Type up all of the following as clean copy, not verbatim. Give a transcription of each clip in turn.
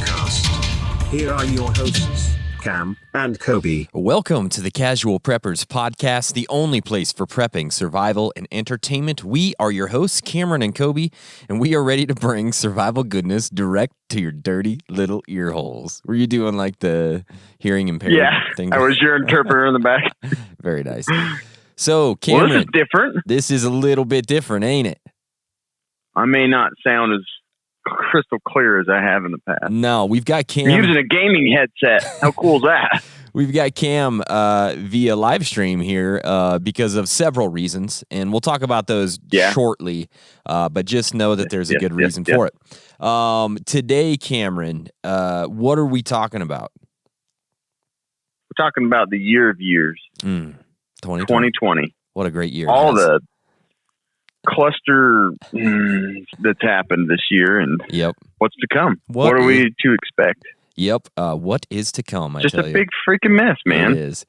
podcast. Here are your hosts, Cam and Kobe. Welcome to the Casual Preppers podcast, the only place for prepping, survival, and entertainment. We are your hosts, Cameron and Kobe, and we are ready to bring survival goodness direct to your dirty little ear holes. Were you doing like the hearing impaired thing? I was your interpreter in the back. Very nice. So, Cameron, this is different. This is a little bit different, ain't it? I may not sound as crystal clear as I have in the past. No, we've got Cam. I'm using a gaming headset. How cool is that? We've got Cam via live stream here because of several reasons, and we'll talk about those shortly, but just know that there's a good reason for it. Today, Cameron, what are we talking about? We're talking about the year of years. 2020. What a great year. All the cluster that's happened this year and what's to come. What are we to expect? What is to come? Just a big freaking mess, man. It is.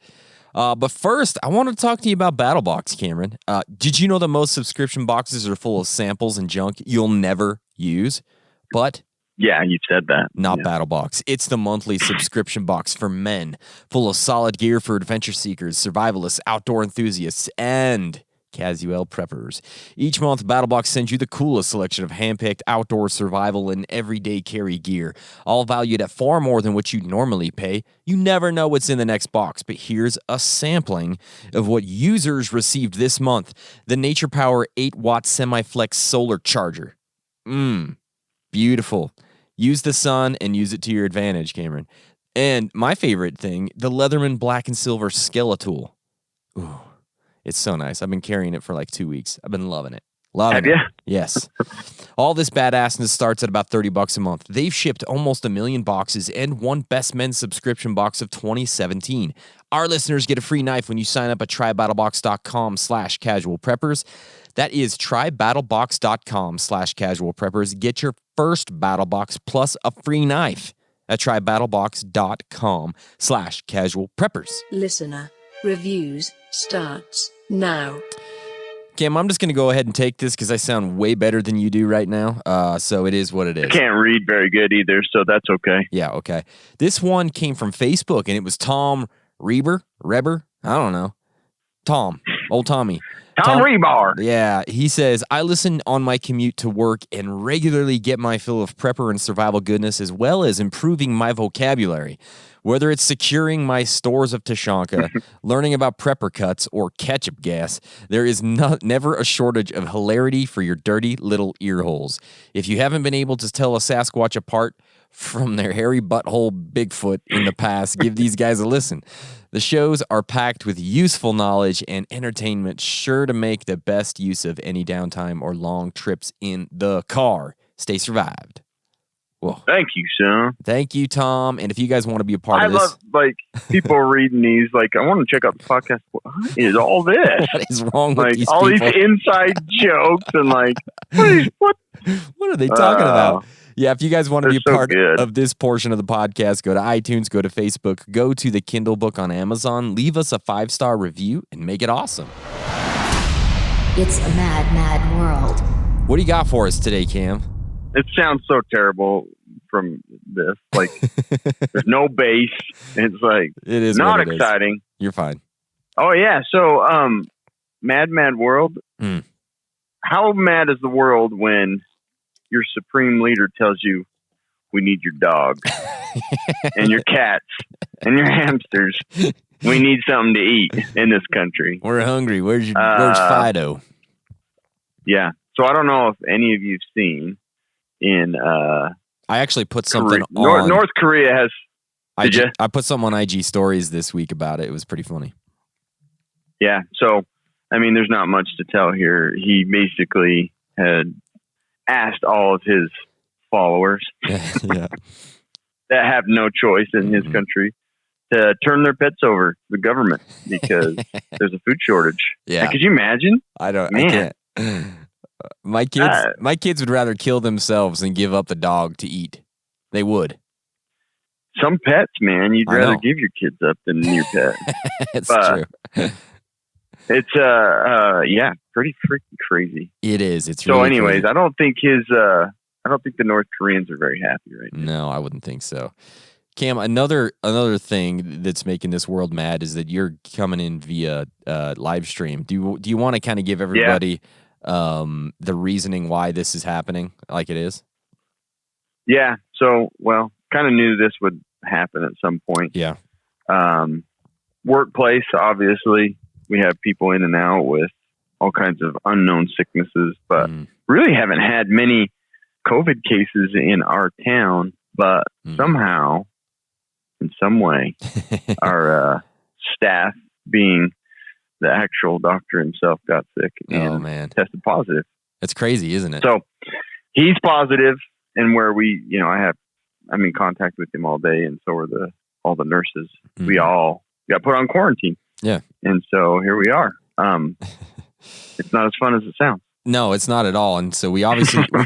But first, I want to talk to you about BattleBox, Cameron. Did you know that most subscription boxes are full of samples and junk you'll never use? But yeah, you said that. Not BattleBox. It's the monthly subscription box for men, full of solid gear for adventure seekers, survivalists, outdoor enthusiasts, and casual preppers. Each month, BattleBox sends you the coolest selection of handpicked outdoor survival and everyday carry gear, all valued at far more than what you'd normally pay. You never know what's in the next box, but here's a sampling of what users received this month. The Nature Power 8-watt semi-flex solar charger. Beautiful. Use the sun and use it to your advantage, Cameron. And my favorite thing, the Leatherman Black and Silver Skeletal. Ooh. It's so nice. I've been carrying it for like 2 weeks. I've been loving it. Have you? Yes. All this badassness starts at about $30 a month. They've shipped almost 1 million boxes and won Best Men's Subscription Box of 2017. Our listeners get a free knife when you sign up at trybattlebox.com/casualpreppers. That is trybattlebox.com/casualpreppers. Get your first battle box plus a free knife at trybattlebox.com/casualpreppers. Listener reviews starts now. Cam, I'm just going to go ahead and take this because I sound way better than you do right now. So it is what it is. I can't read very good either, so that's okay. Yeah, okay. This one came from Facebook, and it was Tom Reber? I don't know. Old Tommy. Tom Rebar. Yeah, he says, I listen on my commute to work and regularly get my fill of prepper and survival goodness as well as improving my vocabulary. Whether it's securing my stores of Tashanka, learning about prepper cuts, or ketchup gas, there is never a shortage of hilarity for your dirty little ear holes. If you haven't been able to tell a Sasquatch apart from their hairy butthole Bigfoot in the past, give these guys a listen. The shows are packed with useful knowledge and entertainment, sure to make the best use of any downtime or long trips in the car. Stay survived. Whoa. Thank you, son. Thank you, Tom. And if you guys want to be a part of this. I love, people reading these, I want to check out the podcast. What is all this? What is wrong with these all people? These inside jokes and what are they talking about? Yeah, if you guys want to be a part good. of this portion of the podcast, go to iTunes, go to Facebook, go to the Kindle book on Amazon, leave us a 5-star review, and make it awesome. It's a mad, mad world. What do you got for us today, Cam? It sounds so terrible from this. There's no bass. It's it is not exciting. Is. You're fine. Oh, yeah. So, mad, mad world. How mad is the world when your supreme leader tells you we need your dog and your cats and your hamsters? We need something to eat in this country. We're hungry. Where's Fido? Yeah. So I don't know if any of you've seen in I actually put something on North Korea has. Did you? I put something on IG stories this week about it. It was pretty funny. Yeah. So there's not much to tell here. He basically had asked all of his followers that have no choice in his country to turn their pets over to the government because there's a food shortage. Yeah. Could you imagine? I can't. My kids would rather kill themselves than give up the dog to eat. They would. Some pets, man, you'd rather give your kids up than your pet. It's true. It's pretty freaking crazy. It is. It's so. Really anyways, crazy. I don't think his I don't think the North Koreans are very happy right now. No, I wouldn't think so. Cam, another thing that's making this world mad is that you're coming in via live stream. Do you want to kind of give everybody the reasoning why this is happening like it is? Yeah. So, kind of knew this would happen at some point. Yeah. Workplace, obviously, we have people in and out with all kinds of unknown sicknesses, but really haven't had many COVID cases in our town. But somehow, in some way, our staff, being the actual doctor himself, got sick and tested positive. That's crazy, isn't it? So he's positive, and where I'm in contact with him all day, and so are all the nurses. We all got put on quarantine. Yeah. And so here we are. It's not as fun as it sounds. No, it's not at all. And so we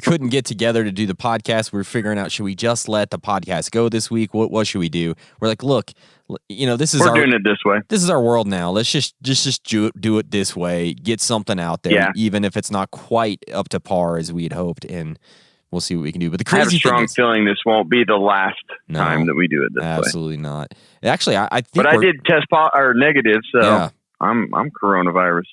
couldn't get together to do the podcast. We were figuring out, should we just let the podcast go this week? What should we do? We're like, look, we're doing it this way. This is our world now. Let's just do it this way. Get something out there, even if it's not quite up to par as we had hoped. And we'll see what we can do. But the crazy thing I have a strong feeling this won't be the last time that we do it this way. Absolutely not. Actually, I think. But I did test negative, so I'm coronavirus.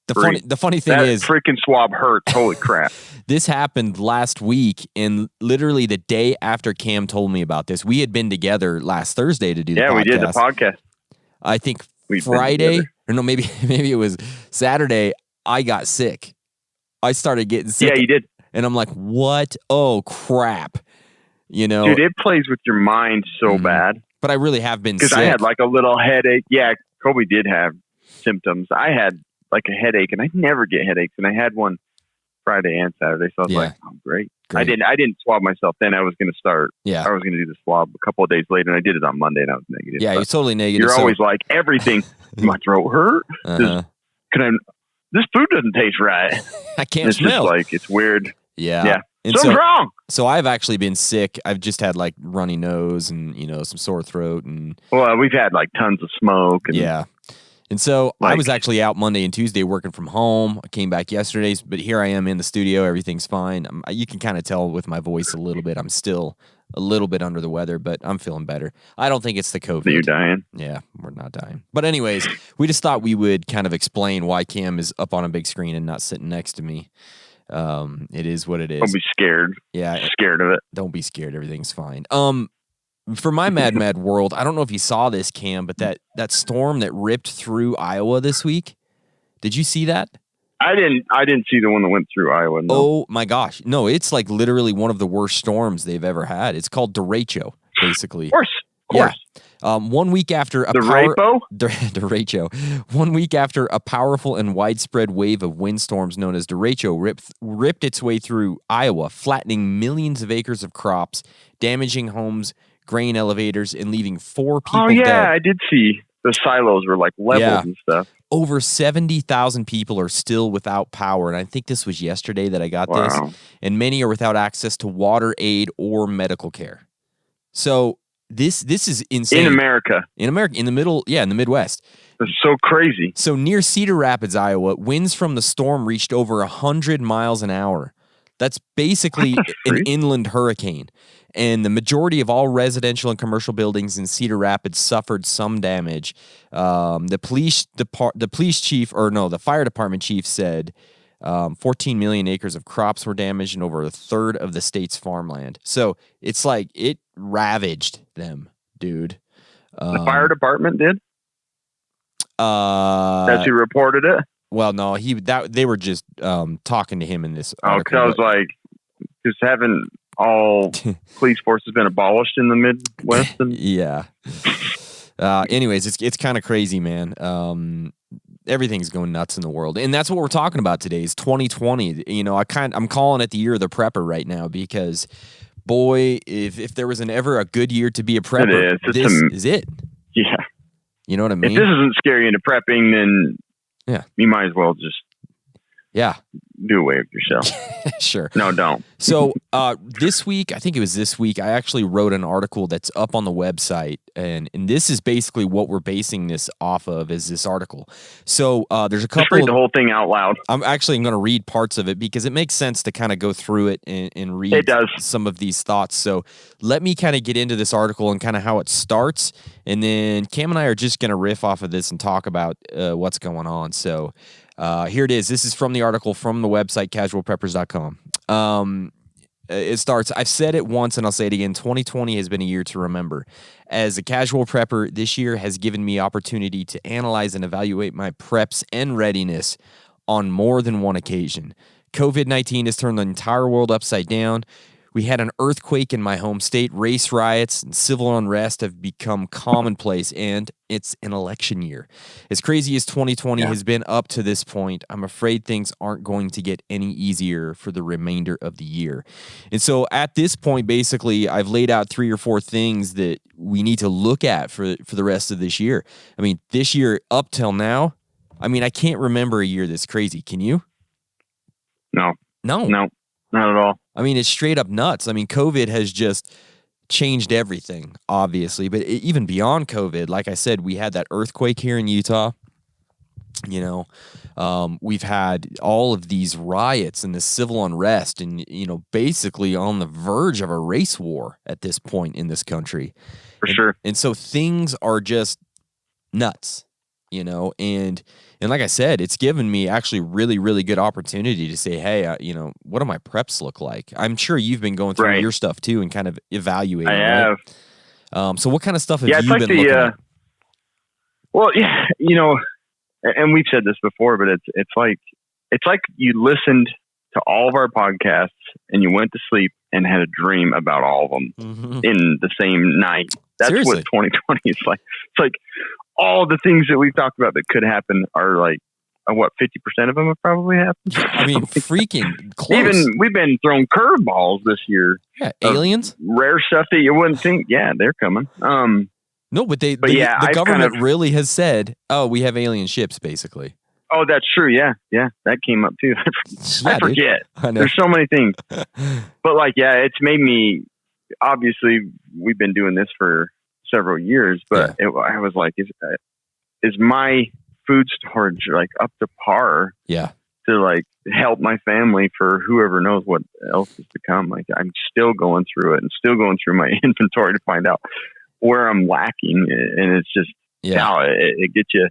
The funny thing is, that freaking swab hurts. Holy crap! This happened last week, and literally the day after Cam told me about this, we had been together last Thursday to do the podcast. Yeah, we did the podcast. I think Friday, or no, maybe it was Saturday. I got sick. I started getting sick. Yeah, you did. And I'm like, what? Oh, crap. Dude, it plays with your mind so bad. But I really have been sick. Because I had like a little headache. Yeah, Kobe did have symptoms. I had like a headache, and I never get headaches. And I had one Friday and Saturday. So I was like, oh, great. I didn't swab myself then. I was going to start. Yeah. I was going to do the swab a couple of days later, and I did it on Monday, and I was negative. Yeah, you're totally negative. You're always like, everything. My throat hurt. This food doesn't taste right. I can't smell. Just like, it's weird. Yeah. And something's wrong. So I've actually been sick. I've just had like runny nose and, some sore throat. Well, we've had like tons of smoke. And, And so I was actually out Monday and Tuesday working from home. I came back yesterday, but here I am in the studio. Everything's fine. You can kind of tell with my voice a little bit. I'm still a little bit under the weather, but I'm feeling better. I don't think it's the COVID. You're dying? Yeah, we're not dying. But anyways, we just thought we would kind of explain why Cam is up on a big screen and not sitting next to me. It is what it is. Don't be scared. Yeah. Scared of it. Don't be scared. Everything's fine. For my mad world, I don't know if you saw this, Cam, but that storm that ripped through Iowa this week. Did you see that? I didn't see the one that went through Iowa. No. Oh my gosh. No, it's like literally one of the worst storms they've ever had. It's called derecho, basically. Of course. Yeah. 1 week after derecho. 1 week after a powerful and widespread wave of windstorms known as derecho ripped its way through Iowa, flattening millions of acres of crops, damaging homes, grain elevators, and leaving 4 people dead. I did see the silos were like leveled and stuff. Over 70,000 people are still without power, and I think this was yesterday that I got this, and many are without access to water aid or medical care. So this is insane. In America, in the Midwest. It's so crazy. So near Cedar Rapids, Iowa, winds from the storm reached over 100 miles an hour. That's basically an inland hurricane. And the majority of all residential and commercial buildings in Cedar Rapids suffered some damage. The fire department chief said 14 million acres of crops were damaged and over a third of the state's farmland. So it's like it ravaged them, dude. The fire department did? As he reported it? Well, no, they were just talking to him in this article. Because I was like, just haven't all police forces been abolished in the Midwest? Yeah. Anyways, it's kind of crazy, man. Everything's going nuts in the world, and that's what we're talking about today. Is 2020. I'm calling it the year of the prepper right now because, boy, if there was ever a good year to be a prepper, this is it. Yeah. You know what I mean? If this isn't scary into prepping, then you might as well just do away with yourself. Sure. No, don't. So this week, I think it was this week, I actually wrote an article that's up on the website, and this is basically what we're basing this off of, is this article. So there's a couple. Just read the whole thing out loud. I'm going to read parts of it because it makes sense to kind of go through it and read It does. some of these thoughts. So let me kind of get into this article and kind of how it starts, and then Cam and I are just going to riff off of this and talk about what's going on. So here it is. This is from the article from the website, casualpreppers.com. It starts, I've said it once and I'll say it again, 2020 has been a year to remember. As a casual prepper, this year has given me opportunity to analyze and evaluate my preps and readiness on more than one occasion. COVID-19 has turned the entire world upside down. We had an earthquake in my home state, race riots, and civil unrest have become commonplace, and it's an election year. As crazy as 2020 has been up to this point, I'm afraid things aren't going to get any easier for the remainder of the year. And so at this point, basically, I've laid out 3 or 4 things that we need to look at for the rest of this year. I mean, this year up till now, I mean, I can't remember a year this crazy. Can you? No, No, not at all. I mean, it's straight up nuts. I mean, COVID has just changed everything, obviously. But even beyond COVID, like I said, we had that earthquake here in Utah. You know, we've had all of these riots and the civil unrest and, you know, basically on the verge of a race war at this point in this country. For sure. And so things are just nuts, you know, and like I said, it's given me actually really, really good opportunity to say, hey, you know, what do my preps look like? I'm sure you've been going through your stuff too and kind of evaluating. I have. Right? So what kind of stuff have it's you like been looking at? Well, yeah, you know, and we've said this before, but it's like you listened to all of our podcasts and you went to sleep and had a dream about all of them in the same night. That's Seriously. what 2020 is like. It's like all the things that we've talked about that could happen are like, 50% of them have probably happened. I mean, freaking close. Even we've been thrown curveballs this year. Yeah, aliens? Rare stuff that you wouldn't think. Yeah, they're coming. No, but the I've government really has said, oh, we have alien ships, basically. Oh, that's true. Yeah. That came up too. I forget. I know. There's so many things. But like, yeah, it's made me, obviously we've been doing this for several years, but I was like, is my food storage like up to par? Yeah. To like help my family for whoever knows what else is to come. Like I'm still going through it and still going through my inventory to find out where I'm lacking. And it's just, it gets you,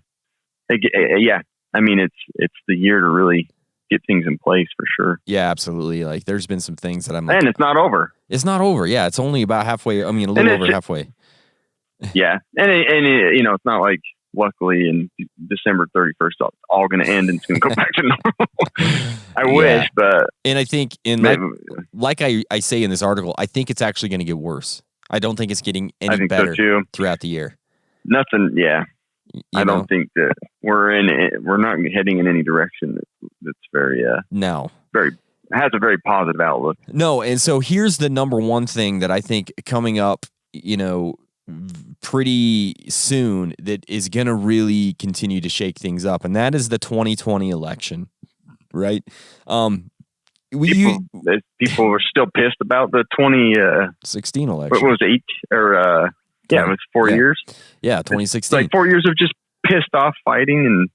I mean, it's the year to really get things in place for sure. Yeah, absolutely. Like there's been some things that I'm like, and it's not over. It's not over. Yeah. It's only about halfway. I mean, a little over halfway. Yeah. And you know, it's not like luckily in December 31st, it's all going to end and it's going to go back to normal. I wish, but. And I think like I say in this article, I think it's actually going to get worse. I don't think it's getting any better throughout the year. Nothing. Yeah. I don't think that we're not heading in any direction that's very, has a very positive outlook. No. And so here's the number one thing that I think coming up, you know, pretty soon that is going to really continue to shake things up. And that is the 2020 election, right? People were still pissed about the 2016 election. What was it? It was 4 years. Yeah, 2016. It's like 4 years of just pissed off fighting, and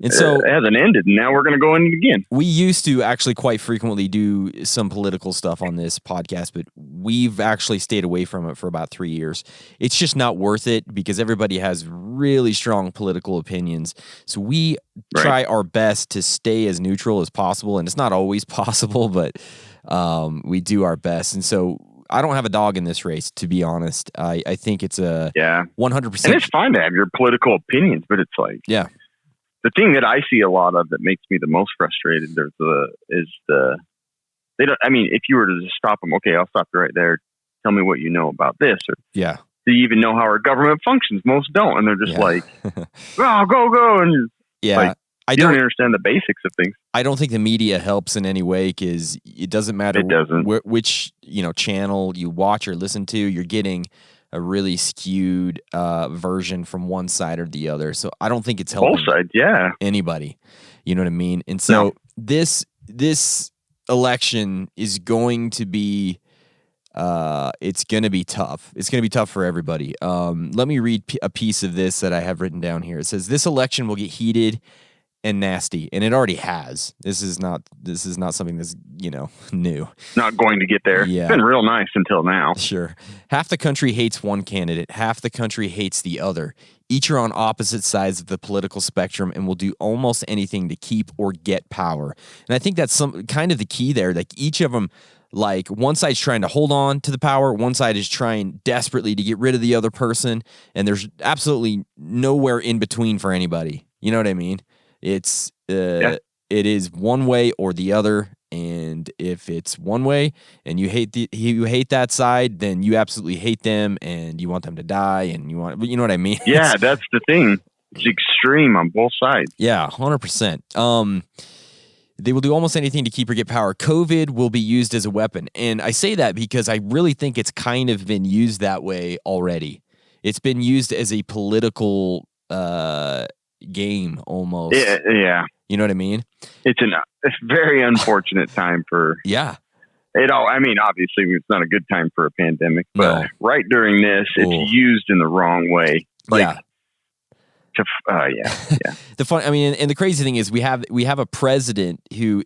and so it hasn't ended. And now we're going to go in it again. We used to actually quite frequently do some political stuff on this podcast, but we've actually stayed away from it for about 3 years. It's just not worth it because everybody has really strong political opinions. So we try our best to stay as neutral as possible, and it's not always possible, but we do our best. And so I don't have a dog in this race, to be honest. I think it's a 100%. And it's fine to have your political opinions, but it's like, the thing that I see a lot of that makes me the most frustrated is they don't. I mean, if you were to just stop them, okay, I'll stop you right there. Tell me what you know about this, or do you even know how our government functions? Most don't, and they're just like, "Oh, go," and like, I don't understand the basics of things. I don't think the media helps in any way because it doesn't matter which channel you watch or listen to. You're getting a really skewed version from one side or the other. So I don't think it's helping both sides, anybody. You know what I mean? And so this election is going to be it's going to be tough. It's going to be tough for everybody. Let me read a piece of this that I have written down here. It says this election will get heated and nasty, and it already has. This is not something that's, new. Not going to get there. Yeah. It's been real nice until now. Sure. Half the country hates one candidate, half the country hates the other. Each are on opposite sides of the political spectrum and will do almost anything to keep or get power. And I think that's some kind of the key there. Like each of them, like one side's trying to hold on to the power, one side is trying desperately to get rid of the other person, and there's absolutely nowhere in between for anybody. You know what I mean? It's it is one way or the other, and if it's one way and you hate that side, then you absolutely hate them and you want them to die, and you know what I mean? Yeah, that's the thing. It's extreme on both sides. Yeah, 100%. They will do almost anything to keep or get power. COVID will be used as a weapon, and I say that because I really think it's kind of been used that way already. It's been used as a political game almost. Yeah. You know what I mean? It's a very unfortunate time for it all. I mean, obviously it's not a good time for a pandemic, but right during this, it's used in the wrong way. Like, The fun, I mean, and the crazy thing is we have a president who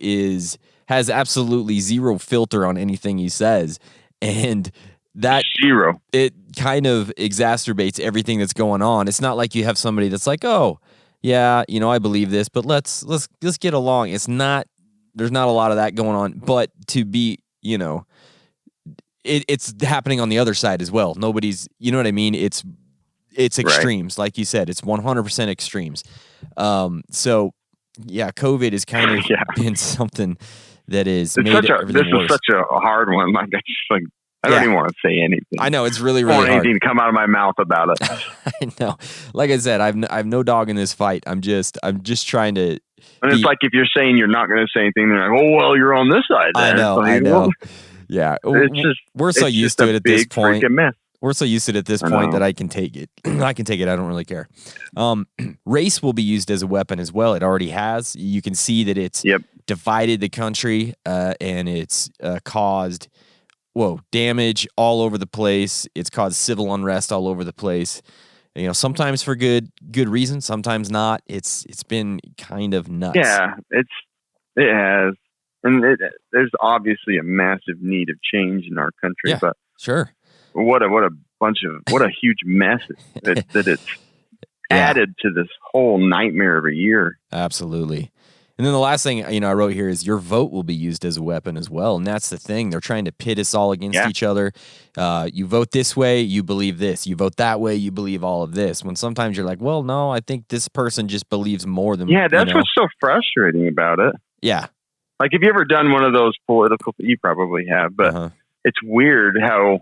has absolutely zero filter on anything he says, and that it kind of exacerbates everything that's going on. It's not like you have somebody that's like, oh, yeah, I believe this, but let's get along. There's not a lot of that going on, but to be, it's happening on the other side as well. Nobody's, you know what I mean? It's extremes, like you said. It's 100% extremes. So yeah, COVID has kind of been something that is made everything worse. This is such a hard one. Like I don't even want to say anything. I know it's really, really hard. Anything to come out of my mouth about it. I know. Like I said, I've no dog in this fight. I'm just trying to. And it's like if you're saying you're not going to say anything, they're like, "Oh well, you're on this side." Then. I know. Yeah, we're so used to it at this point. We're so used to it at this point that I can take it. I can take it. I don't really care. Race will be used as a weapon as well. It already has. You can see that it's divided the country and it's caused damage all over the place. It's caused civil unrest all over the place. Sometimes for good reason, sometimes not. It's been kind of nuts. Yeah, it has, and there's obviously a massive need of change in our country. Yeah, but sure. What a huge mess that it's added to this whole nightmare of a year. Absolutely. And then the last thing, I wrote here is your vote will be used as a weapon as well. And that's the thing. They're trying to pit us all against each other. You vote this way, you believe this. You vote that way, you believe all of this. When sometimes you're like, well, no, I think this person just believes more than that's what's so frustrating about it. Yeah. Like, have you ever done one of those political, you probably have, but it's weird how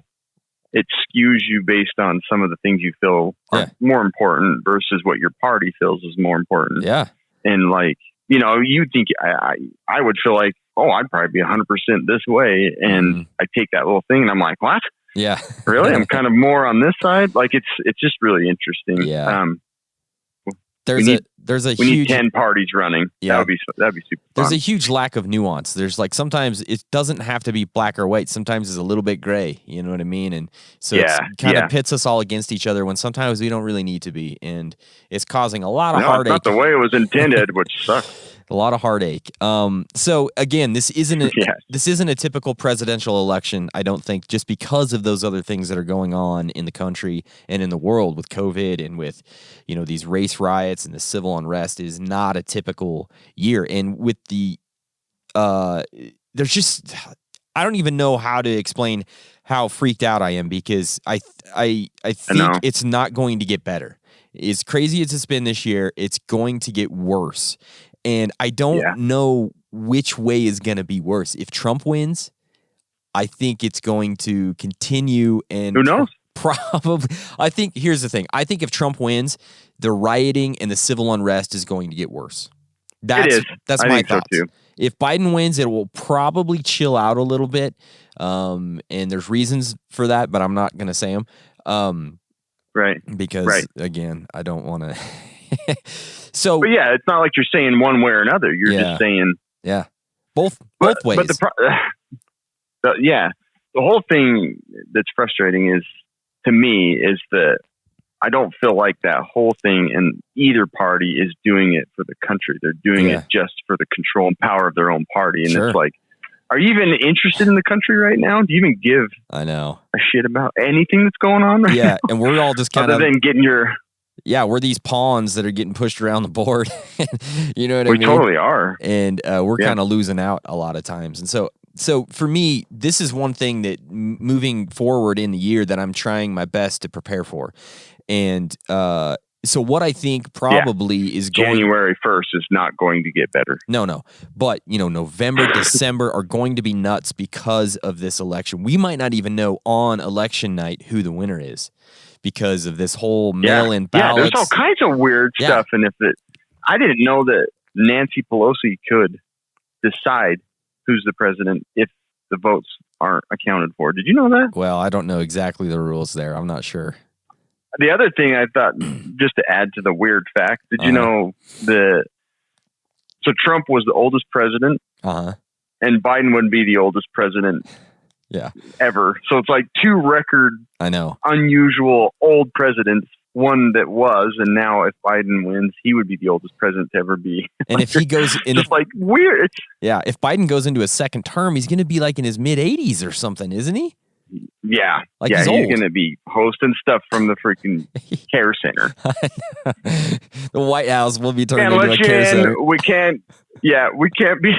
it skews you based on some of the things you feel are more important versus what your party feels is more important. Yeah. And like, you think I would feel like, oh, I'd probably be 100% this way. And I take that little thing and I'm like, what? Yeah. Really? I'm kind of more on this side. Like it's just really interesting. Yeah. We need 10 parties running. Yeah. That'd be super fun. There's a huge lack of nuance. There's like sometimes it doesn't have to be black or white. Sometimes it's a little bit gray. You know what I mean? And so it kind of pits us all against each other when sometimes we don't really need to be. And it's causing a lot of heartache. It's not the way it was intended, which sucks. A lot of heartache. So again, this isn't a typical presidential election, I don't think, just because of those other things that are going on in the country and in the world with COVID and with, these race riots and the civil unrest. Is not a typical year. And with the there's just, I don't even know how to explain how freaked out I am, because I think it's not going to get better. As crazy as it's been this year, it's going to get worse. And I don't know which way is going to be worse. If Trump wins, I think it's going to continue. And who knows? Probably. I think here's the thing. I think if Trump wins, the rioting and the civil unrest is going to get worse. That's my thoughts. So too. If Biden wins, it will probably chill out a little bit. And there's reasons for that, but I'm not going to say them. Right. Because again, I don't want to. So, but yeah, it's not like you're saying one way or another. You're just saying Yeah. Both ways. But the whole thing that's frustrating is, to me, is that I don't feel like that whole thing in either party is doing it for the country. They're doing it just for the control and power of their own party. And it's like, are you even interested in the country right now? Do you even give a shit about anything that's going on? Yeah, and we're all just kind of... Other than getting your... Yeah, we're these pawns that are getting pushed around the board. You know what I mean? We totally are. And we're kind of losing out a lot of times. And so for me, this is one thing that moving forward in the year that I'm trying my best to prepare for. And so what I think probably is going... January 1st is not going to get better. No. But, November, December are going to be nuts because of this election. We might not even know on election night who the winner is because of this whole mail-in ballots. Yeah, there's all kinds of weird stuff. And I didn't know that Nancy Pelosi could decide who's the president if the votes aren't accounted for. Did you know that? Well, I don't know exactly the rules there. I'm not sure. The other thing I thought, just to add to the weird fact, did you know so Trump was the oldest president, and Biden wouldn't be the oldest president ever. So it's like two unusual old presidents, one that was, and now if Biden wins, he would be the oldest president to ever be. And if he goes... It's like weird. If Biden goes into a second term, he's going to be like in his mid-80s or something, isn't he? Yeah. He's going to be hosting stuff from the freaking care center. The White House will be turned into a care center. We can't be,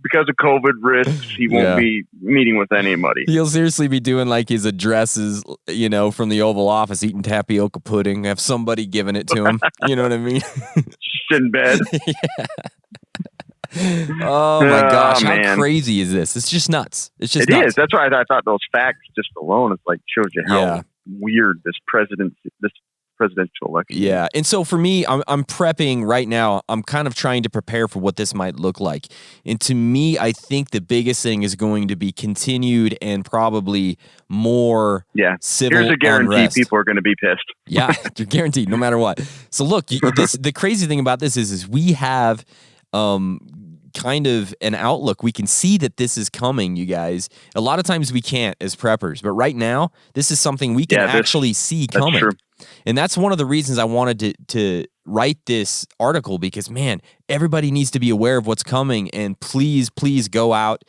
because of COVID risks, he won't be meeting with anybody. He'll seriously be doing like his addresses, from the Oval Office, eating tapioca pudding, have somebody giving it to him. You know what I mean? Just in bed. Oh my gosh, how crazy is this? It's just nuts. It's just nuts. That's why I thought those facts just alone, it's like shows you how weird this presidential election is. Yeah. And so for me, I'm prepping right now. I'm kind of trying to prepare for what this might look like. And to me, I think the biggest thing is going to be continued and probably more civil Here's a guarantee unrest. People are going to be pissed. Yeah, you're guaranteed no matter what. So look, the crazy thing about this is we have kind of an outlook. We can see that this is coming, you guys. A lot of times we can't as preppers, but right now, this is something we can actually see coming. That's true. And that's one of the reasons I wanted to write this article, because, man, everybody needs to be aware of what's coming, and please go out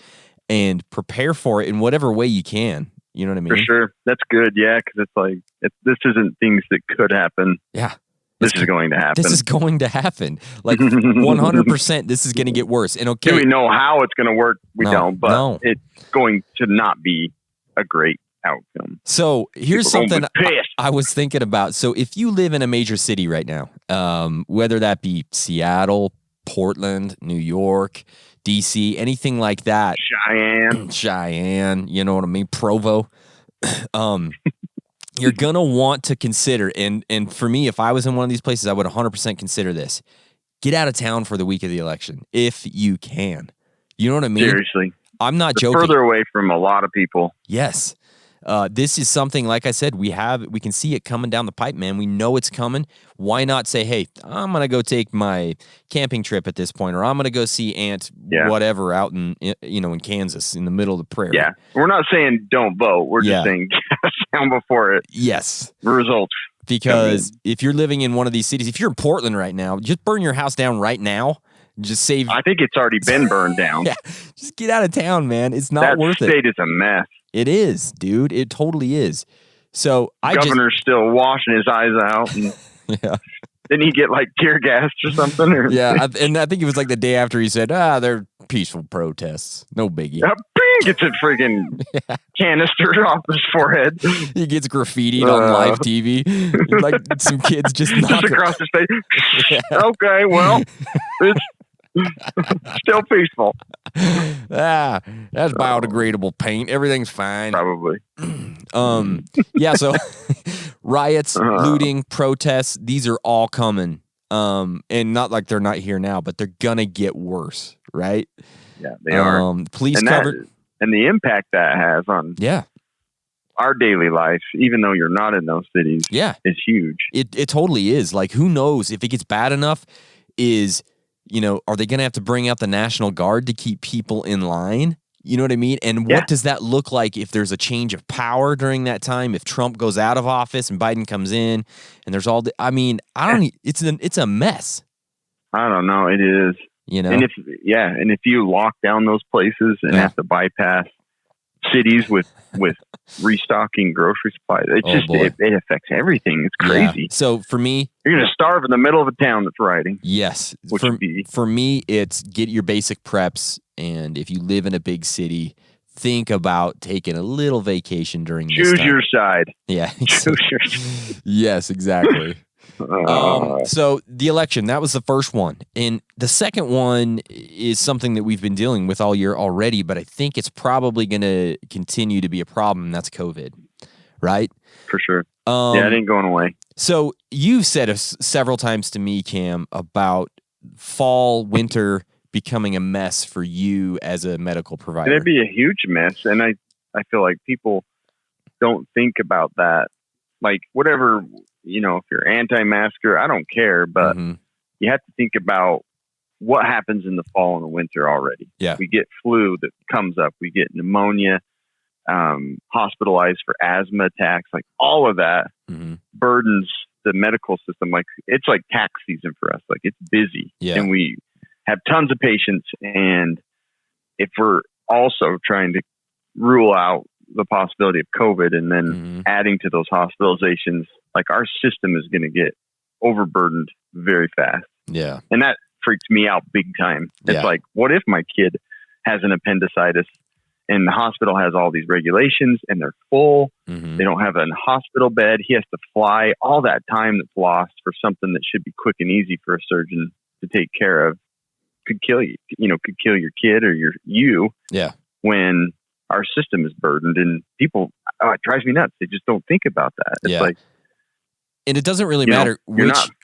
and prepare for it in whatever way you can. You know what I mean? For sure. That's good, because it's like, this isn't things that could happen. Yeah. This is going to happen. This is going to happen. Like 100%, this is going to get worse. And do we know how it's going to work? We don't, but it's going to not be a great outcome. So here's something I was thinking about. So if you live in a major city right now, whether that be Seattle, Portland, New York, DC, anything like that. Cheyenne, you know what I mean? Provo. You're going to want to consider, and for me, if I was in one of these places, I would 100% consider this. Get out of town for the week of the election, if you can. You know what I mean? Seriously. I'm not joking. Further away from a lot of people. Yes. This is something, like I said, we can see it coming down the pipe, man. We know it's coming. Why not say, hey, I'm going to go take my camping trip at this point, or I'm going to go see Aunt whatever out in Kansas in the middle of the prairie. Yeah. We're not saying don't vote. We're just saying get down before it. Yes. Results. Because if you're living in one of these cities, if you're in Portland right now, just burn your house down right now. Just save. I think it's already been burned down. Just get out of town, man. It's not worth it. That state is a mess. It is, dude. It totally is. So the governor's still washing his eyes out. And didn't he get like tear gassed or something? Or? Yeah, and I think it was like the day after he said, they're peaceful protests. No biggie. Gets a freaking canister off his forehead. He gets graffitied on live TV. Like some kids just across his face. Okay, well, it's still peaceful. That's biodegradable paint. Everything's fine. Probably. So riots, looting, protests, these are all coming. And not like they're not here now, but they're gonna get worse, right? Yeah, they are. Police covered. And the impact that has on our daily life, even though you're not in those cities, is huge. It totally is. Like, who knows if it gets bad enough, is, are they going to have to bring out the National Guard to keep people in line? You know what I mean? And what does that look like if there's a change of power during that time? If Trump goes out of office and Biden comes in, and there's all it's a mess. I don't know. It is. And if you lock down those places and have to bypass cities with restocking grocery supplies, it affects everything. It's crazy. Yeah. So for me, you're going to starve in the middle of a town that's rioting. Yes. For me, it's get your basic preps. And if you live in a big city, think about taking a little vacation during this time. Choose your side. Yeah. Choose your side. Yes, exactly. So the election, that was the first one. And the second one is something that we've been dealing with all year already, but I think it's probably going to continue to be a problem. That's COVID, right? For sure. It ain't going away. So you've said several times to me, Cam, about fall, winter becoming a mess for you as a medical provider. It'd be a huge mess. And I feel like people don't think about that. Like whatever, if you're anti-masker, I don't care, but you have to think about what happens in the fall and the winter already. Yeah. We get flu that comes up. We get pneumonia, hospitalized for asthma attacks. Like all of that burdens the medical system. Like it's like tax season for us. Like it's busy and we have tons of patients. And if we're also trying to rule out the possibility of COVID and then adding to those hospitalizations, like our system is going to get overburdened very fast. Yeah. And that freaks me out big time. It's like, what if my kid has an appendicitis and the hospital has all these regulations and they're full. They don't have a hospital bed. He has to fly. All that time that's lost for something that should be quick and easy for a surgeon to take care of could kill you, could kill your kid or you. Yeah. When our system is burdened and people, it drives me nuts. They just don't think about that. It's like, and it doesn't really matter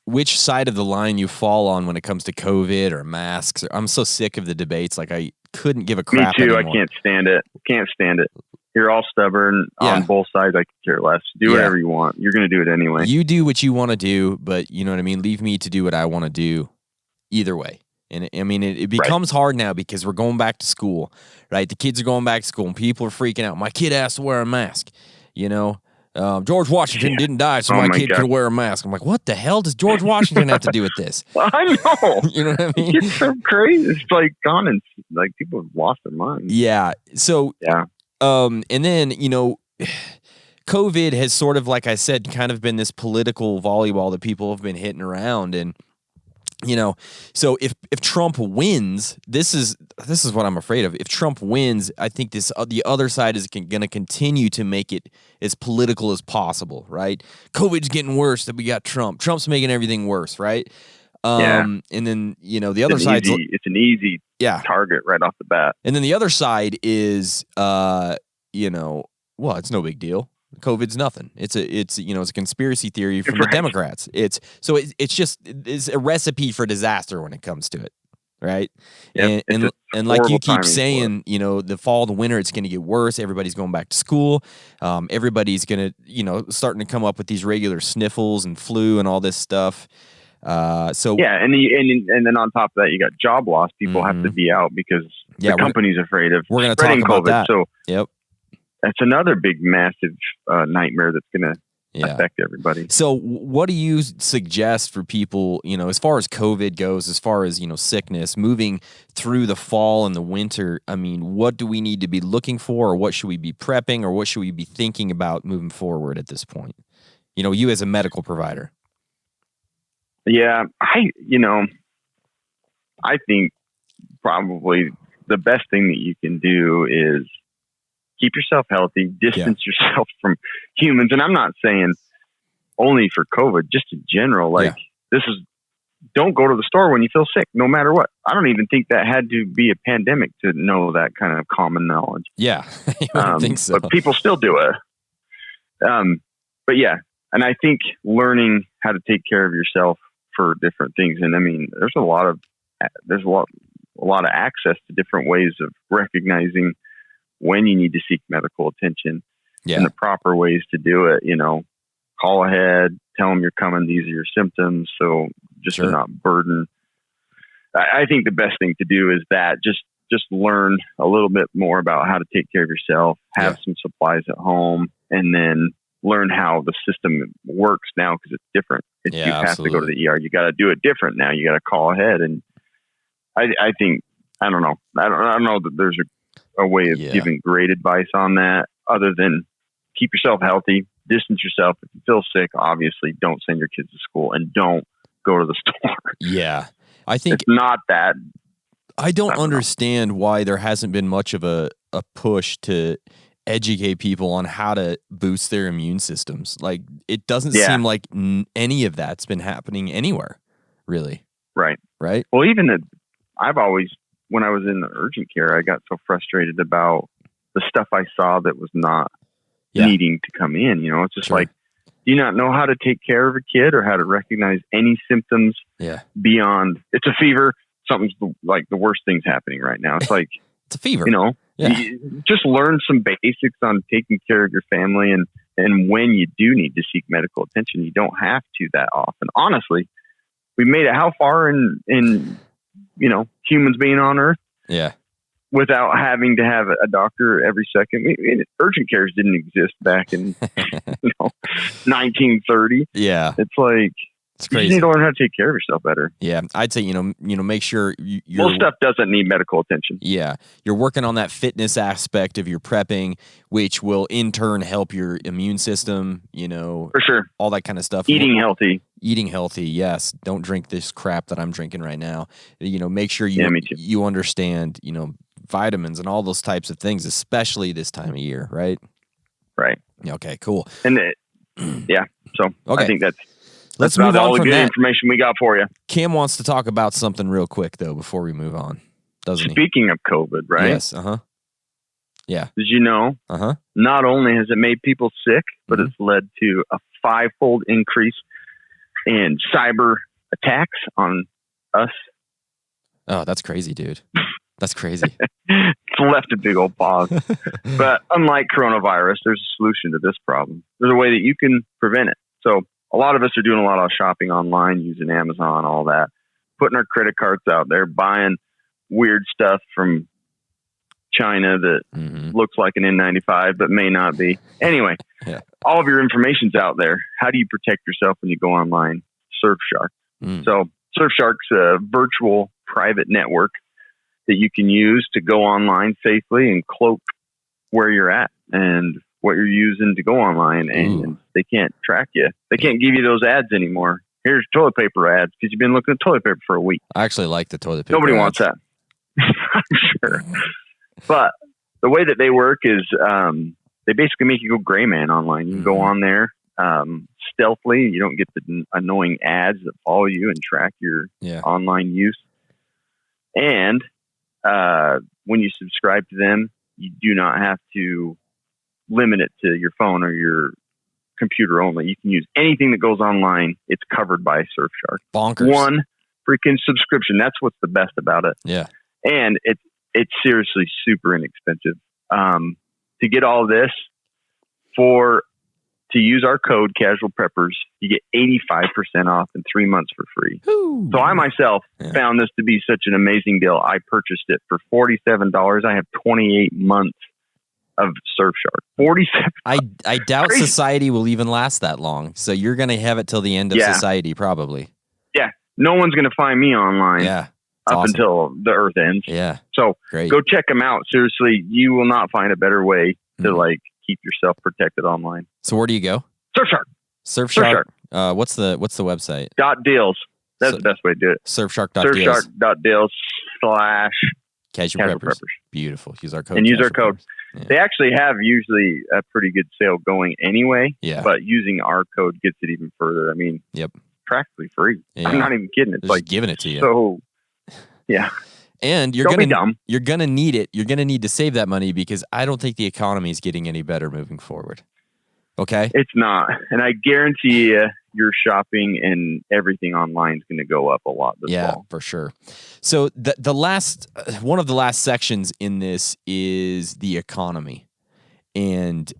which side of the line you fall on when it comes to COVID or masks. I'm so sick of the debates. Like I couldn't give a crap Me too. anymore. I can't stand it. Can't stand it. You're all stubborn on both sides. I could care less. Do whatever you want. You're going to do it anyway. You do what you want to do, but you know what I mean? Leave me to do what I want to do either way. And it becomes hard now because we're going back to school, right? The kids are going back to school and people are freaking out. My kid has to wear a mask, George Washington didn't die, so my kid could wear a mask. I'm like, what the hell does George Washington have to do with this? I know. You know what I mean? It's so crazy. It's like gone and like people have lost their minds. Yeah. So, and then, COVID has sort of, like I said, kind of been this political volleyball that people have been hitting around. And, so if Trump wins, this is what I'm afraid of. If Trump wins, I think the other side is going to continue to make it as political as possible, right? COVID's getting worse that we got Trump. Trump's making everything worse, right? And then, the other side, it's an easy target right off the bat. And then the other side is, it's no big deal. COVID's nothing. It's a conspiracy theory from the Democrats. It's a recipe for disaster when it comes to it, right? Yep, and like you keep saying, the fall, the winter, it's going to get worse. Everybody's going back to school. Everybody's going to, starting to come up with these regular sniffles and flu and all this stuff. And then on top of that, you got job loss. People have to be out because the company's afraid of spreading COVID. That. So yep. That's another big, massive nightmare that's going to affect everybody. So what do you suggest for people, as far as COVID goes, as far as, sickness, moving through the fall and the winter? I mean, what do we need to be looking for, or what should we be prepping, or what should we be thinking about moving forward at this point? You as a medical provider. Yeah, I think probably the best thing that you can do is keep yourself healthy, distance yourself from humans. And I'm not saying only for COVID, just in general. Like don't go to the store when you feel sick, no matter what. I don't even think that had to be a pandemic to know that kind of common knowledge. Yeah, I think so. But people still do it. But yeah, and I think learning how to take care of yourself for different things. And I mean, there's a lot of access to different ways of recognizing when you need to seek medical attention and the proper ways to do it. Call ahead, tell them you're coming. These are your symptoms. So just to not burden I think the best thing to do is that just learn a little bit more about how to take care of yourself, have some supplies at home, and then learn how the system works now, because it's different. You have to go to the ER. You got to do it different now. You got to call ahead. And I think, I don't know. I don't know that there's a way of giving great advice on that, other than keep yourself healthy, distance yourself. If you feel sick, obviously don't send your kids to school, and don't go to the store. Yeah. I think it's not that. I don't understand why there hasn't been much of a push to educate people on how to boost their immune systems. Like, it doesn't seem like any of that's been happening anywhere, really. Right. Well, even when I was in the urgent care, I got so frustrated about the stuff I saw that was not needing to come in. You know, it's just like, do you not know how to take care of a kid, or how to recognize any symptoms beyond it's a fever? Something's like the worst thing's happening right now. It's like, it's a fever. You know, you just learn some basics on taking care of your family. And when you do need to seek medical attention, you don't have to that often. Honestly, we made it how far in humans being on Earth? Yeah. Without having to have a doctor every second. Urgent cares didn't exist back in 1930. Yeah. It's like, it's crazy. You need to learn how to take care of yourself better. Yeah, I'd say make sure most stuff doesn't need medical attention. Yeah, you're working on that fitness aspect of your prepping, which will in turn help your immune system. For sure, all that kind of stuff. Eating healthy, yes. Don't drink this crap that I'm drinking right now. Make sure you understand vitamins and all those types of things, especially this time of year, right? Right. Okay. Cool. And so I think that's. Let's move on all the from good that. information we got for you. Cam wants to talk about something real quick, though, before we move on, doesn't he? Speaking of COVID, right? Yes. Yeah. Did you know? Not only has it made people sick, but it's led to a 5-fold increase in cyber attacks on us. Oh, that's crazy, dude. That's crazy. It's left a big old pause. But unlike coronavirus, there's a solution to this problem. There's a way that you can prevent it. So a lot of us are doing a lot of shopping online, using Amazon, all that, putting our credit cards out there, buying weird stuff from China that looks like an N95 but may not be. Anyway, all of your information's out there. How do you protect yourself when you go online? Surfshark. So Surfshark's a virtual private network that you can use to go online safely and cloak where you're at and what you're using to go online, and they can't track you. They can't give you those ads anymore. Here's toilet paper ads because you've been looking at toilet paper for a week. I actually like the toilet paper. Nobody wants that. I'm sure. But the way that they work is they basically make you go gray man online. You can go on there stealthily. You don't get the annoying ads that follow you and track your online use. And when you subscribe to them, you do not have to limit it to your phone or your computer only. You can use anything that goes online. It's covered by Surfshark. Bonkers. One freaking subscription. That's what's the best about it. Yeah. And it's seriously super inexpensive. To get all this, to use our code Casual Preppers, you get 85% off and 3 months for free. Ooh. So I myself found this to be such an amazing deal. I purchased it for $47. I have 28 months of Surfshark. 47. I doubt society will even last that long. So you're going to have it till the end of society, probably. Yeah. No one's going to find me online. Yeah. Up until the earth ends. Yeah. So great. Go check them out. Seriously, you will not find a better way to keep yourself protected online. So where do you go? Surfshark. Surfshark. What's the website? .deals. That's the best way to do it. Surfshark.deals. Surfshark.deals / Casual Preppers. Beautiful. Use our code. And use our code. Yeah. They actually have usually a pretty good sale going anyway. Yeah. But using our code gets it even further. I mean, practically free. Yeah. I'm not even kidding. It's like giving it to you. So, yeah. And you're gonna need it. You're gonna need to save that money because I don't think the economy is getting any better moving forward. Okay, it's not, and I guarantee you, your shopping and everything online is going to go up a lot this fall. For sure. So the last one of the last sections in this is the economy, and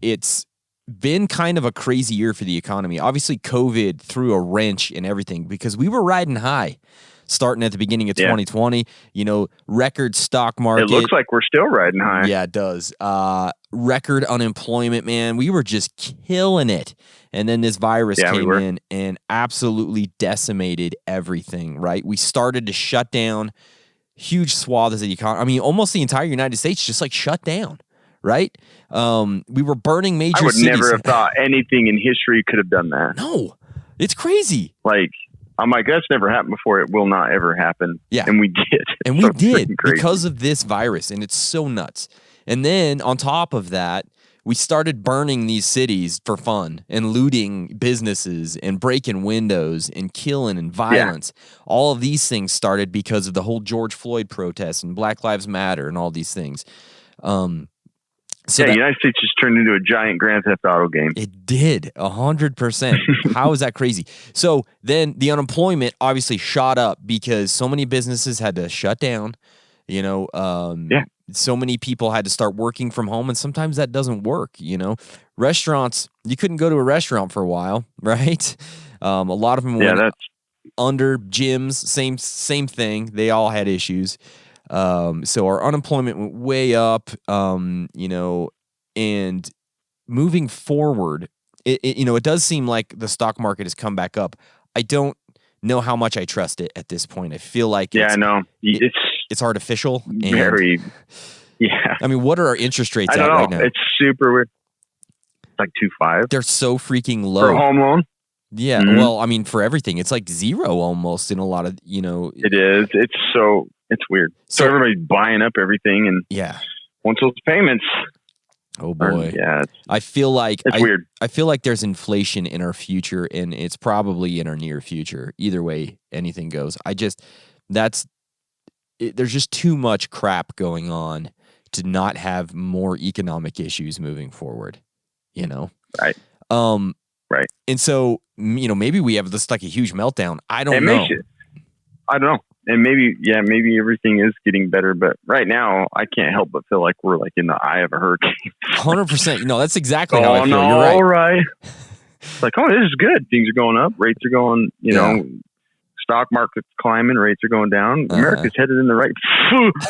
it's been kind of a crazy year for the economy. Obviously, COVID threw a wrench in everything because we were riding high starting at the beginning of 2020. Record stock market. It looks like we're still riding high. Yeah, it does. Record unemployment, man. We were just killing it. And then this virus came in and absolutely decimated everything, right? We started to shut down huge swaths of the economy. I mean, almost the entire United States just like shut down, right? We were burning major cities. I would never have thought anything in history could have done that. No, it's crazy. Like, I'm like, that's never happened before. It will not ever happen. Yeah. And we did. And we did because of this virus. And it's so nuts. And then on top of that, we started burning these cities for fun and looting businesses and breaking windows and killing and violence. Yeah. All of these things started because of the whole George Floyd protests and Black Lives Matter and all these things. The United States just turned into a giant Grand Theft Auto game. It did, 100%. How is that crazy? So then the unemployment obviously shot up because so many businesses had to shut down. So many people had to start working from home, and sometimes that doesn't work. Restaurants, you couldn't go to a restaurant for a while, right? A lot of them went under. Gyms, same thing. They all had issues. So our unemployment went way up, and moving forward, it does seem like the stock market has come back up. I don't know how much I trust it at this point. I feel like it's artificial. Very, I mean, what are our interest rates at right now? It's super weird. It's like 2.5. They're so freaking low. For a home loan? Yeah. Mm-hmm. Well, I mean, for everything, it's like zero almost in a lot of, It is. It's weird. So everybody's buying up everything, and once those payments. Oh boy. I feel like it's weird. I feel like there's inflation in our future, and it's probably in our near future. Either way, anything goes. There's just too much crap going on to not have more economic issues moving forward. Right. Right. And so, maybe we have this like a huge meltdown. I don't know. I don't know. And maybe everything is getting better, but right now I can't help but feel like we're like in the eye of a hurricane. 100%. That's exactly how I feel. No, you're right. It's like, this is good. Things are going up. Rates are going, stock market's climbing. Rates are going down. America's headed in the right.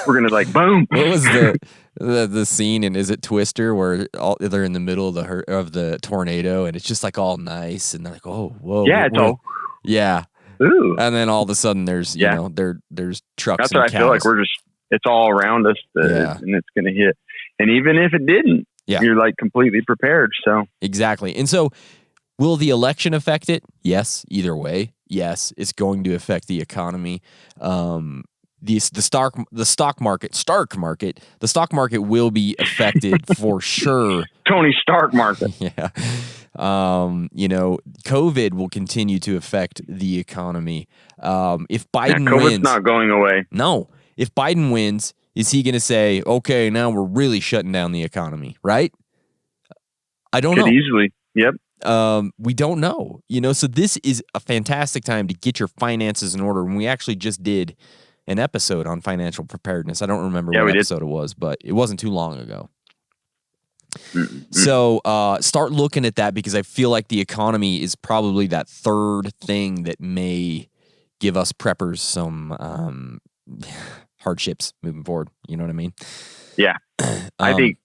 We're going to like, boom. What was the scene in, is it Twister, where they're in the middle of the tornado and it's just like all nice and they're like, oh, whoa. Yeah, it's all. Yeah. Ooh. And then all of a sudden there's, there's trucks. That's what I feel like. It's all around us and it's going to hit. And even if it didn't, you're like completely prepared. So exactly. And so will the election affect it? Yes. Either way. Yes. It's going to affect the economy. The stock market will be affected for sure. Tony Stark market. Yeah. COVID will continue to affect the economy. If Biden COVID's wins, not going away. No. If Biden wins, is he going to say, okay, now we're really shutting down the economy, right? I don't know. Could easily. Yep. We don't know, so this is a fantastic time to get your finances in order. And we actually just did an episode on financial preparedness. I don't remember what episode it was, but it wasn't too long ago. Mm-hmm. So start looking at that, because I feel like the economy is probably that third thing that may give us preppers some hardships moving forward. You know what I mean? Yeah. I think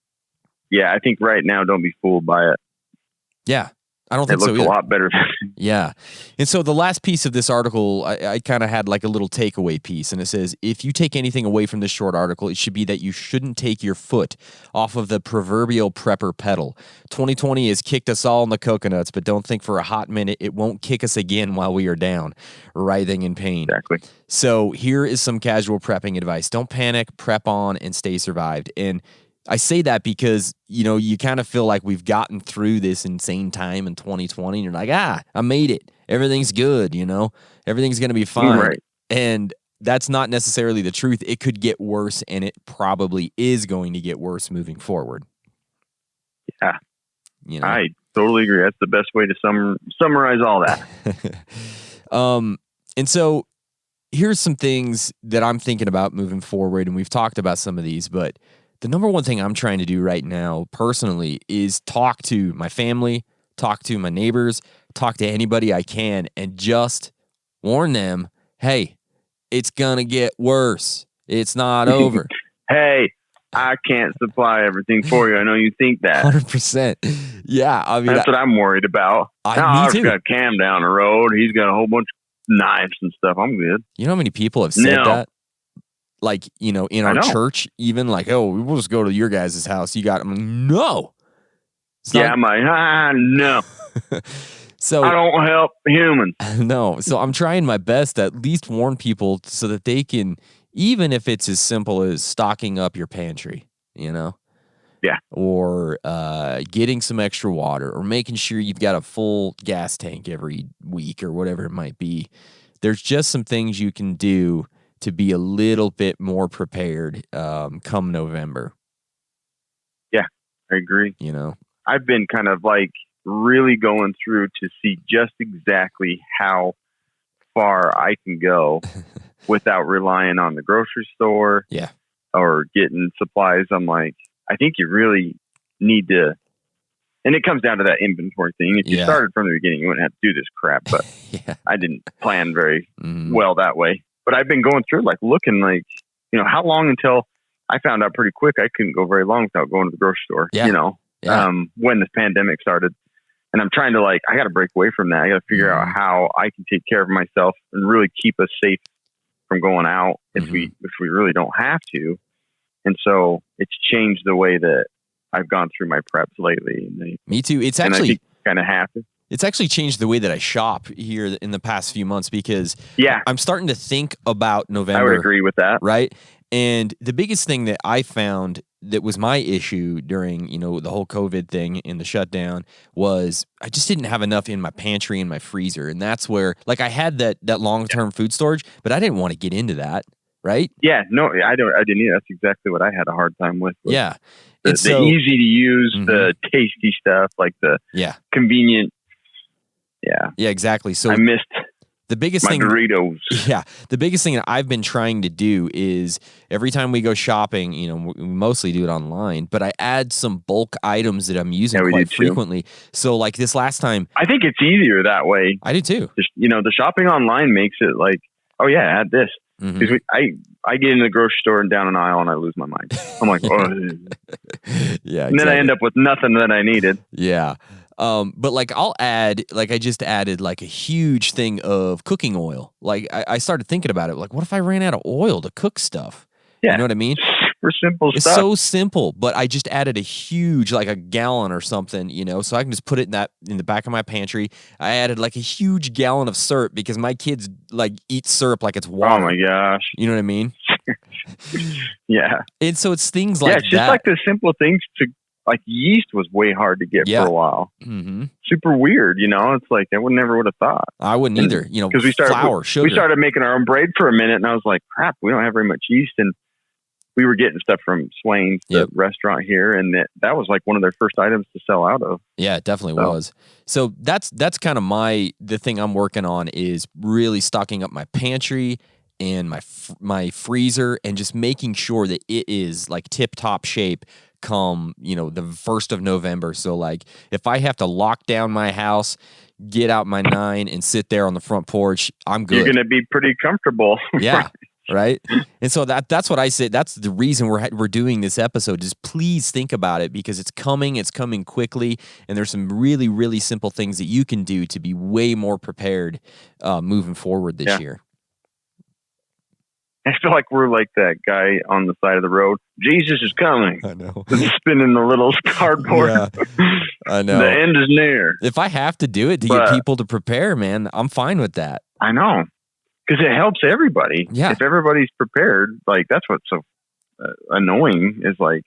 right now, don't be fooled by it. Yeah. I don't think so either. It looks a lot better. Yeah. And so the last piece of this article, I kind of had like a little takeaway piece, and it says, if you take anything away from this short article, it should be that you shouldn't take your foot off of the proverbial prepper pedal. 2020 has kicked us all in the coconuts, but don't think for a hot minute it won't kick us again while we are down, writhing in pain. Exactly. So here is some casual prepping advice. Don't panic, prep on, and stay survived. And I say that because, you kind of feel like we've gotten through this insane time in 2020 and you're like, I made it. Everything's good, everything's going to be fine. Right. And that's not necessarily the truth. It could get worse, and it probably is going to get worse moving forward. Yeah. I totally agree. That's the best way to summarize all that. And so here's some things that I'm thinking about moving forward. And we've talked about some of these, but The number one thing I'm trying to do right now personally is talk to my family, talk to my neighbors, talk to anybody I can, and just warn them, hey, it's going to get worse. It's not over. Hey, I can't supply everything for you. I know you think that. 100%. Yeah. I mean, that's what I'm worried about. Me too. I've got Cam down the road. He's got a whole bunch of knives and stuff. I'm good. You know how many people have said that? Like, in our church, even like, oh, we'll just go to your guys' house. You got them. No. I'm like, no. So I don't help humans. No. So I'm trying my best to at least warn people so that they can, even if it's as simple as stocking up your pantry, Yeah. Or getting some extra water, or making sure you've got a full gas tank every week, or whatever it might be. There's just some things you can do to be a little bit more prepared come November. Yeah, I agree. I've been kind of like really going through to see just exactly how far I can go without relying on the grocery store. Yeah. Or getting supplies. I'm like, I think you really need to, and it comes down to that inventory thing. If you started from the beginning, you wouldn't have to do this crap, but I didn't plan very well that way. But I've been going through, like, looking like, how long until I found out pretty quick I couldn't go very long without going to the grocery store, when this pandemic started. And I'm trying to, like, I got to break away from that. I got to figure out how I can take care of myself and really keep us safe from going out if we really don't have to. And so it's changed the way that I've gone through my preps lately. Me too. It's actually kind of happy. It's actually changed the way that I shop here in the past few months, because I'm starting to think about November. I would agree with that. Right. And the biggest thing that I found that was my issue during, the whole COVID thing and the shutdown was I just didn't have enough in my pantry and my freezer. And that's where, like, I had that long-term food storage, but I didn't want to get into that. Right? Yeah. No, I didn't either. That's exactly what I had a hard time with. Yeah. The easy to use, the tasty stuff, like the convenient. Yeah. Yeah, exactly. So I missed the biggest my thing. Doritos. Yeah. The biggest thing that I've been trying to do is every time we go shopping, we mostly do it online, but I add some bulk items that I'm using quite frequently. So like this last time. I think it's easier that way. I do too. The shopping online makes it like, oh yeah, add this. Because I get in the grocery store and down an aisle and I lose my mind. I'm like, oh. Yeah. And then I end up with nothing that I needed. Yeah. But like I'll add, like I just added like a huge thing of cooking oil. Like I started thinking about it. Like, what if I ran out of oil to cook stuff? Yeah. You know what I mean? For simple stuff. It's so simple, but I just added a huge, like a gallon or something, so I can just put it in the back of my pantry. I added like a huge gallon of syrup because my kids like eat syrup like it's water. Oh my gosh. You know what I mean? Yeah. And so it's things like that. Yeah, it's just like the simple things like yeast was way hard to get for a while. Super weird, It's like I never would have thought. I wouldn't either. Because we started flour, sugar. We started making our own bread for a minute, and I was like, crap, we don't have very much yeast, and we were getting stuff from Swain's, the restaurant here, and that was like one of their first items to sell out of. Yeah, it definitely was. So that's kind of the thing I'm working on is really stocking up my pantry and my freezer and just making sure that it is like tip-top shape come, the 1st of November. So like if I have to lock down my house, get out my 9 and sit there on the front porch, I'm good. You're going to be pretty comfortable. Yeah. Right. And so that's what I said. That's the reason we're doing this episode is please think about it because it's coming quickly. And there's some really, really simple things that you can do to be way more prepared moving forward this year. I feel like we're like that guy on the side of the road. Jesus is coming. I know. Spinning the little cardboard. Yeah, I know. The end is near. If I have to do it to get people to prepare, man, I'm fine with that. I know. Because it helps everybody. Yeah. If everybody's prepared, like that's what's so annoying is like,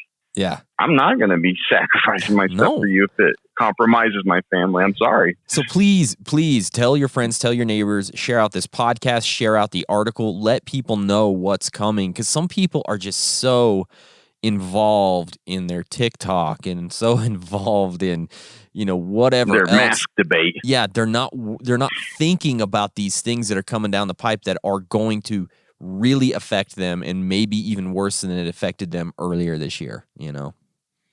I'm not going to be sacrificing my stuff for you if it compromises my family. I'm sorry. So please tell your friends, tell your neighbors, share out this podcast, share out the article, let people know what's coming. Because some people are just so involved in their TikTok and so involved in, whatever their else. mask debate. Yeah, they're not thinking about these things that are coming down the pipe that are going to really affect them, and maybe even worse than it affected them earlier this year, you know?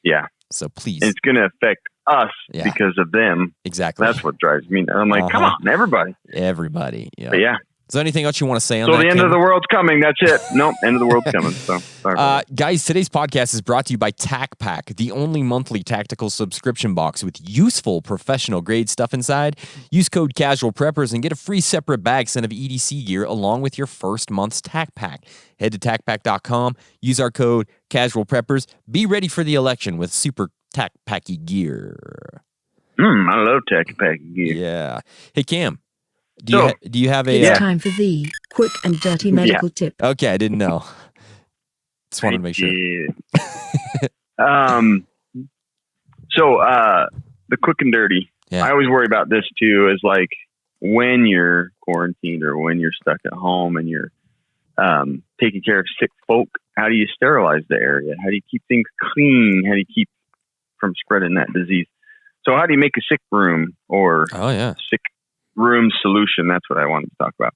Yeah. So please. And it's going to affect us because of them. Exactly. That's what drives me. I'm like, come on, everybody. Everybody. Yeah. But yeah. Is there anything else you want to say on so that? So the end of the world's coming. That's it. Nope. End of the world's coming. So, guys, today's podcast is brought to you by Tac Pack, the only monthly tactical subscription box with useful professional grade stuff inside. Use code Casual Preppers and get a free separate bag set of EDC gear along with your first month's Tac Pack. Head to tacpack.com. Use our code Casual Preppers. Be ready for the election with super Tac Packy gear. I love Tac Packy gear. Yeah. Hey, Cam. Do you have a... It's time for the quick and dirty medical tip. Okay, I didn't know. Just wanted to make sure. So the quick and dirty. Yeah. I always worry about this too, is like when you're quarantined or when you're stuck at home and you're taking care of sick folk, how do you sterilize the area? How do you keep things clean? How do you keep from spreading that disease? So how do you make a sick room or sick room solution? That's what I wanted to talk about.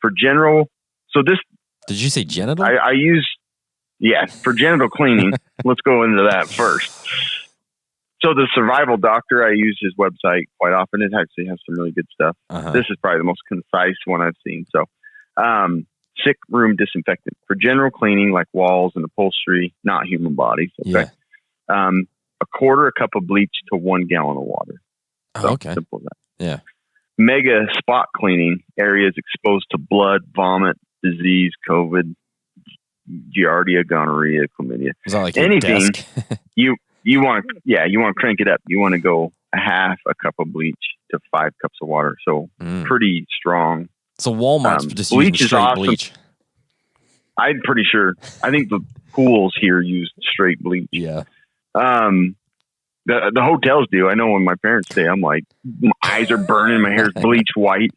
For general, so this... Did you say genital? I use, for genital cleaning. Let's go into that first. So the Survival Doctor, I use his website quite often. It actually has some really good stuff. This is probably the most concise one I've seen. So sick room disinfectant. For general cleaning, like walls and upholstery, not human bodies. Okay. Yeah. A quarter a cup of bleach to 1 gallon of water. So simple as that. Yeah. Mega spot cleaning, areas exposed to blood, vomit, disease, COVID, giardia, gonorrhea, chlamydia. Is that like anything you want to crank it up. You want to go a half a cup of bleach to 5 cups of water. So pretty strong. So Walmart's just bleach using is awesome. Bleach. I'm pretty sure. I think the pools here use straight bleach. Yeah. The hotels do. I know when my parents stay, I'm like, my eyes are burning, my hair's bleach white.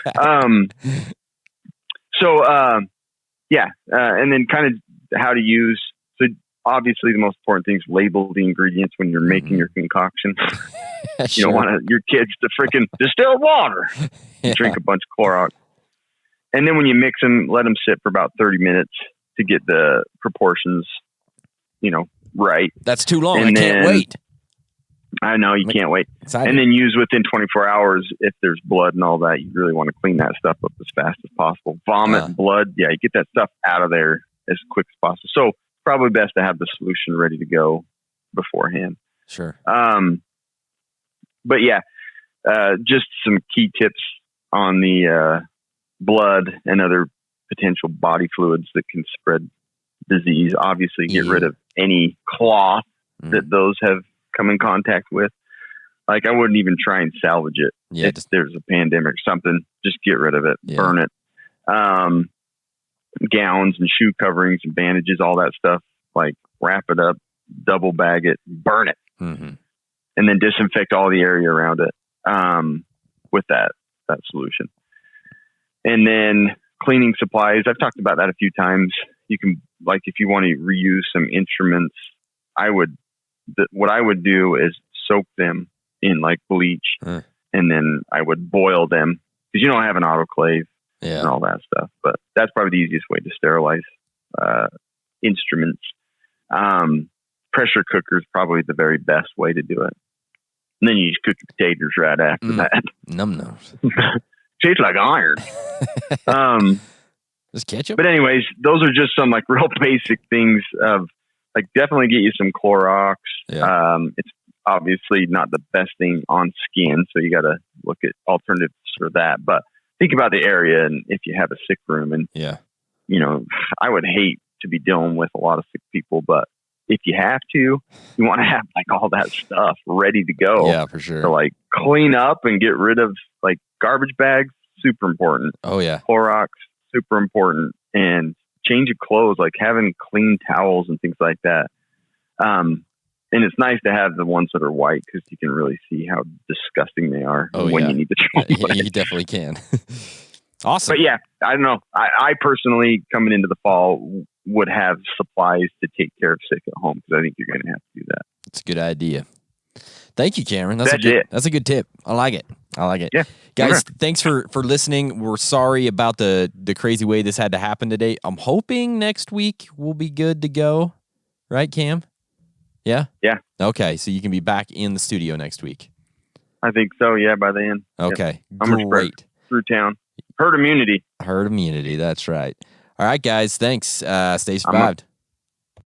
And then kind of how to use. So obviously the most important thing is label the ingredients when you're making your concoction. You don't want your kids to freaking distill water, drink a bunch of Clorox. And then when you mix them, let them sit for about 30 minutes to get the proportions, right. That's too long. I can't wait. I know you can't wait. Excited. And then use within 24 hours if there's blood and all that. You really want to clean that stuff up as fast as possible. Vomit, blood, you get that stuff out of there as quick as possible. So probably best to have the solution ready to go beforehand. Sure. But just some key tips on the blood and other potential body fluids that can spread disease. Obviously, get rid of any cloth that those have come in contact with. Like, I wouldn't even try and salvage it. If there's a pandemic or something, just get rid of it, burn it. Gowns and shoe coverings and bandages, all that stuff, like wrap it up, double bag it, burn it, and then disinfect all the area around it with that solution. And then cleaning supplies. I've talked about that a few times. You can, like, if you want to reuse some instruments, what I would do is soak them in like bleach, and then I would boil them, because you don't have an autoclave and all that stuff. But that's probably the easiest way to sterilize instruments. Pressure cooker is probably the very best way to do it. And then you just cook your potatoes right after that. Num-nums. Tastes like iron. Just ketchup. But anyways, those are just some like real basic things of like, definitely get you some Clorox. It's obviously not the best thing on skin, so you got to look at alternatives for that. But think about the area, and if you have a sick room, and I would hate to be dealing with a lot of sick people, but if you have to, you want to have like all that stuff ready to go. Yeah, for sure. To like clean up and get rid of like garbage bags, super important. Oh yeah. Clorox, super important. And change of clothes, like having clean towels and things like that. And it's nice to have the ones that are white, because you can really see how disgusting they are when you need to throw them away. You definitely can. Awesome. But I don't know. I personally, coming into the fall, would have supplies to take care of sick at home, because I think you're going to have to do that. It's a good idea. Thank you, Cameron. That's it. That's a good tip. I like it. Yeah. Guys, thanks for listening. We're sorry about the crazy way this had to happen today. I'm hoping next week we'll be good to go. Right, Cam? Yeah? Yeah. Okay, so you can be back in the studio next week. I think so, yeah, by then. Okay, I'm great. Through town. Herd immunity. Herd immunity, that's right. All right, guys, thanks. Stay survived.